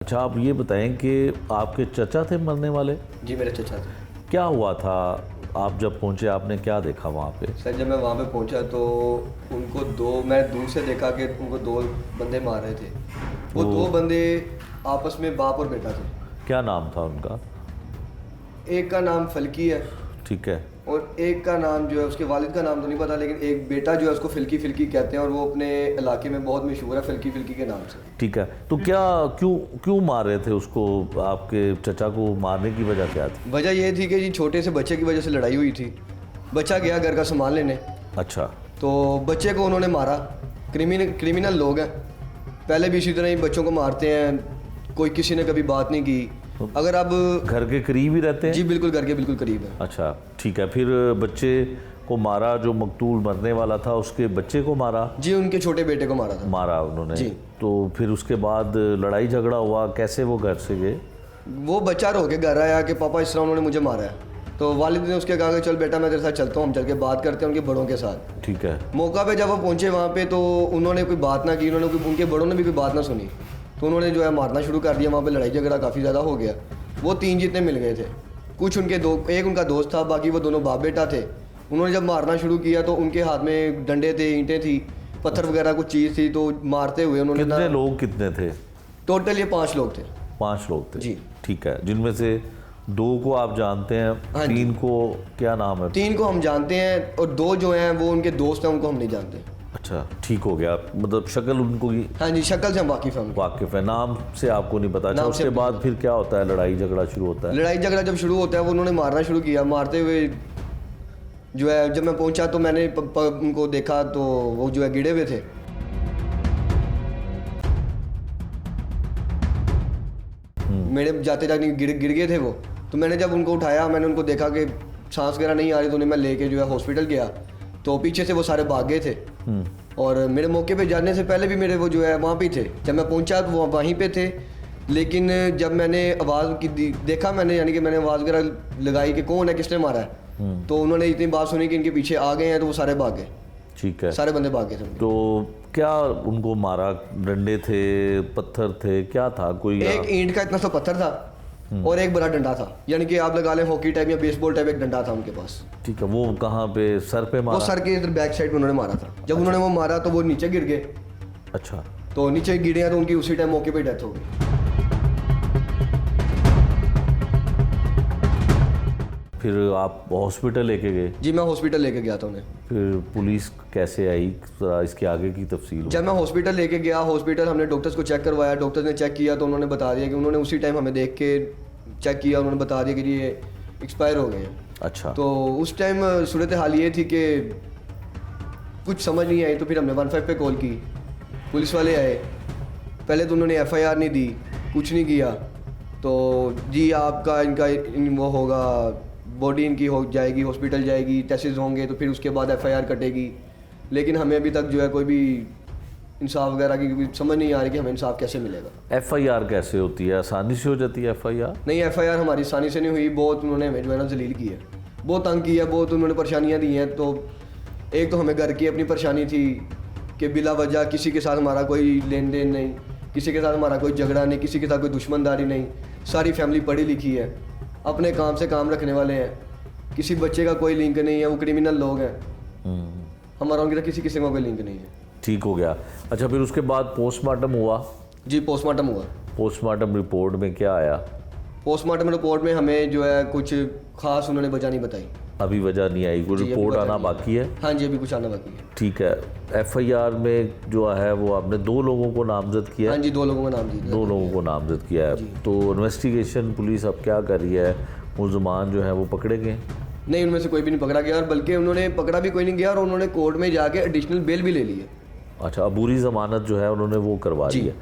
अच्छा, आप ये बताएं कि आपके चचा थे मरने वाले? जी मेरे चचा थे। क्या हुआ था? आप जब पहुंचे आपने क्या देखा वहाँ पे? सर जब मैं वहाँ पे पहुँचा तो मैं दूर से देखा कि उनको दो बंदे मार रहे थे। वो दो बंदे आपस में बाप और बेटा थे। क्या नाम था उनका? एक का नाम फलकी है ठीक है। और एक का नाम जो है उसके वालिद का नाम तो नहीं पता, लेकिन एक बेटा जो है उसको फिल्की फिल्की कहते हैं और वो अपने इलाके में बहुत मशहूर है फिल्की फिल्की के नाम से। ठीक है, तो क्या क्यों मार रहे थे उसको? आपके चचा को मारने की वजह क्या थी? वजह ये थी कि जी छोटे से बच्चे की वजह से लड़ाई हुई थी। बच्चा गया घर का सामान लेने, अच्छा। तो बच्चे को उन्होंने मारा। क्रिमिनल लोग हैं, पहले भी इसी तरह ही बच्चों को मारते हैं, कोई किसी ने कभी बात नहीं की। अगर आप घर के करीब ही रहते हैं? जी बिल्कुल घर के बिल्कुल करीब है। अच्छा ठीक है, फिर बच्चे को मारा, जो मकतूल मरने वाला था उसके बच्चे को मारा? जी उनके छोटे बेटे को मारा था। मारा उन्होंने जी। तो फिर उसके बाद लड़ाई झगड़ा हुआ, कैसे वो घर से गए? वो बच्चा रो के घर आया कि पापा इस तरह उन्होंने मुझे मारा है। तो वालिद ने उसके कहा कि चल बेटा मैं तेरे साथ चलता हूँ, हम चल के बात करते हैं उनके बड़ों के साथ। ठीक है। मौका पे जब वो पहुंचे वहाँ पे तो उन्होंने कोई बात ना की, उनके बड़ों ने भी कोई बात ना सुनी, तो उन्होंने जो है मारना शुरू कर दिया। वहाँ पे लड़ाई झगड़ा काफ़ी ज़्यादा हो गया। वो तीन जितने मिल गए थे, कुछ उनके एक उनका दोस्त था, बाकी वो दोनों बाप बेटा थे। उन्होंने जब मारना शुरू किया तो उनके हाथ में डंडे थे, ईंटें थी, पत्थर वगैरह कुछ चीज़ थी, तो मारते हुए उन्होंने कितने लोग कितने थे? टोटल ये 5 लोग थे। 5 लोग थे जी। ठीक है, जिनमें से 2 को आप जानते हैं, हाँ जी। 3 को क्या नाम है? 3 को हम जानते हैं और 2 जो हैं वो उनके दोस्त हैं, उनको हम नहीं जानते। अच्छा ठीक हो गया, मतलब शक्ल उनको की हाँ जी शक्ल से हम वाकिफ़ हैं। वाकिफ है, नाम से आपको नहीं पता? अच्छा, नाम से उसके बाद फिर क्या होता है? लड़ाई झगड़ा शुरू होता है? लड़ाई झगड़ा जब शुरू होता है वो उन्होंने मारना शुरू किया। मारते हुए जो है जब मैं पहुंचा तो मैंने उनको देखा तो वो जो है गिरे हुए थे। मेरे जाते जाते गिर गए थे वो। तो मैंने जब उनको उठाया, मैंने उनको देखा कि सांस वगैरह नहीं आ रही, तो उन्हें मैं लेके जो है हॉस्पिटल गया। तो पीछे से वो सारे भाग गए थे और मेरे मौके पे जाने से पहले भी मेरे वो जो है वहाँ पे थे। जब मैं पहुँचा तो वो वहीं पे थे, लेकिन जब मैंने आवाज़ की देखा मैंने, यानी कि मैंने आवाज़ वगैरह लगाई कि कौन है, किसने मारा है, तो उन्होंने इतनी बात सुनी कि इनके पीछे आ गए हैं, तो वो सारे भाग गए। ठीक है, सारे बंदे भाग गए थे। तो क्या उनको मारा? डंडे थे, पत्थर थे, क्या था? कोई एक ईंट का इतना सा पत्थर था और एक बड़ा डंडा था, यानी कि आप लगा लें हॉकी टाइप या बेसबॉल टाइप एक डंडा था उनके पास। ठीक है, वो कहाँ पे? सर पे मारा? वो सर के इधर बैक साइड में उन्होंने मारा था। जब उन्होंने वो मारा तो वो नीचे गिर गए। अच्छा। तो नीचे गिरे हैं तो उनकी उसी टाइम मौके पे डेथ हो गई। फिर आप हॉस्पिटल लेके गए? जी मैं हॉस्पिटल लेके गया था उन्हें। फिर पुलिस कैसे आई? जरा इसके आगे की तफसील। जब मैं हॉस्पिटल लेके गया, हॉस्पिटल हमने डॉक्टर्स को चेक करवाया, डॉक्टर्स ने चेक किया तो उन्होंने बता दिया कि उन्होंने उसी टाइम हमें देख के चेक किया, उन्होंने बता दिया कि ये एक्सपायर हो गए हैं। अच्छा। तो उस टाइम सूरत हाल ये थी कि कुछ समझ नहीं आई, तो फिर हमने 15 पे कॉल की, पुलिस वाले आए। पहले तो उन्होंने FIR नहीं दी, कुछ नहीं किया। तो जी आपका वो होगा, बॉडी इनकी हो जाएगी, हॉस्पिटल जाएगी, टेस्ट होंगे, तो फिर उसके बाद FIR कटेगी। लेकिन हमें अभी तक जो है कोई भी इंसाफ वगैरह की समझ नहीं आ रही कि हमें इंसाफ कैसे मिलेगा। FIR कैसे होती है? आसानी से हो जाती है FIR? नहीं, FIR हमारी आसानी से नहीं हुई। बहुत उन्होंने हमें जो है ना जलील की है, बहुत तंग किया, बहुत उन्होंने परेशानियाँ दी हैं। तो एक तो हमें घर की अपनी परेशानी थी कि बिला वजह किसी के साथ हमारा कोई लेन देन नहीं, किसी के साथ हमारा कोई झगड़ा नहीं, किसी के साथ कोई दुश्मनदारी नहीं। सारी फैमिली पढ़ी लिखी है, अपने काम से काम रखने वाले हैं, किसी बच्चे का कोई लिंक नहीं है, वो क्रिमिनल लोग हैं। हमारा उनके साथ किसी किस्म का कोई लिंक नहीं है। ठीक हो गया। अच्छा, फिर उसके बाद पोस्टमार्टम हुआ? जी पोस्टमार्टम हुआ। पोस्टमार्टम रिपोर्ट में क्या आया? पोस्टमार्टम रिपोर्ट में हमें जो है कुछ खास उन्होंने वजह नहीं बताई। अभी वजह नहीं आई? कोई जी, अभी रिपोर्ट वजह आना नहीं बाकी है? हाँ जी अभी कुछ आना बाकी है। ठीक है। FIR में जो है वो आपने 2 लोगों को नामजद किया? हाँ जी 2 लोगों का नाम दिया। 2 लोगों को नामजद किया है। तो इन्वेस्टिगेशन पुलिस अब क्या कर रही है? मुल्ज़मान जो है वो पकड़े गए? नहीं, उनमें से कोई भी नहीं पकड़ा गया, और बल्कि उन्होंने पकड़ा भी कोई नहीं गया, और उन्होंने कोर्ट में जाके एडिशनल बेल भी ले ली है। अच्छा, अबूरी ज़मानत जो है उन्होंने वो करवा दी है।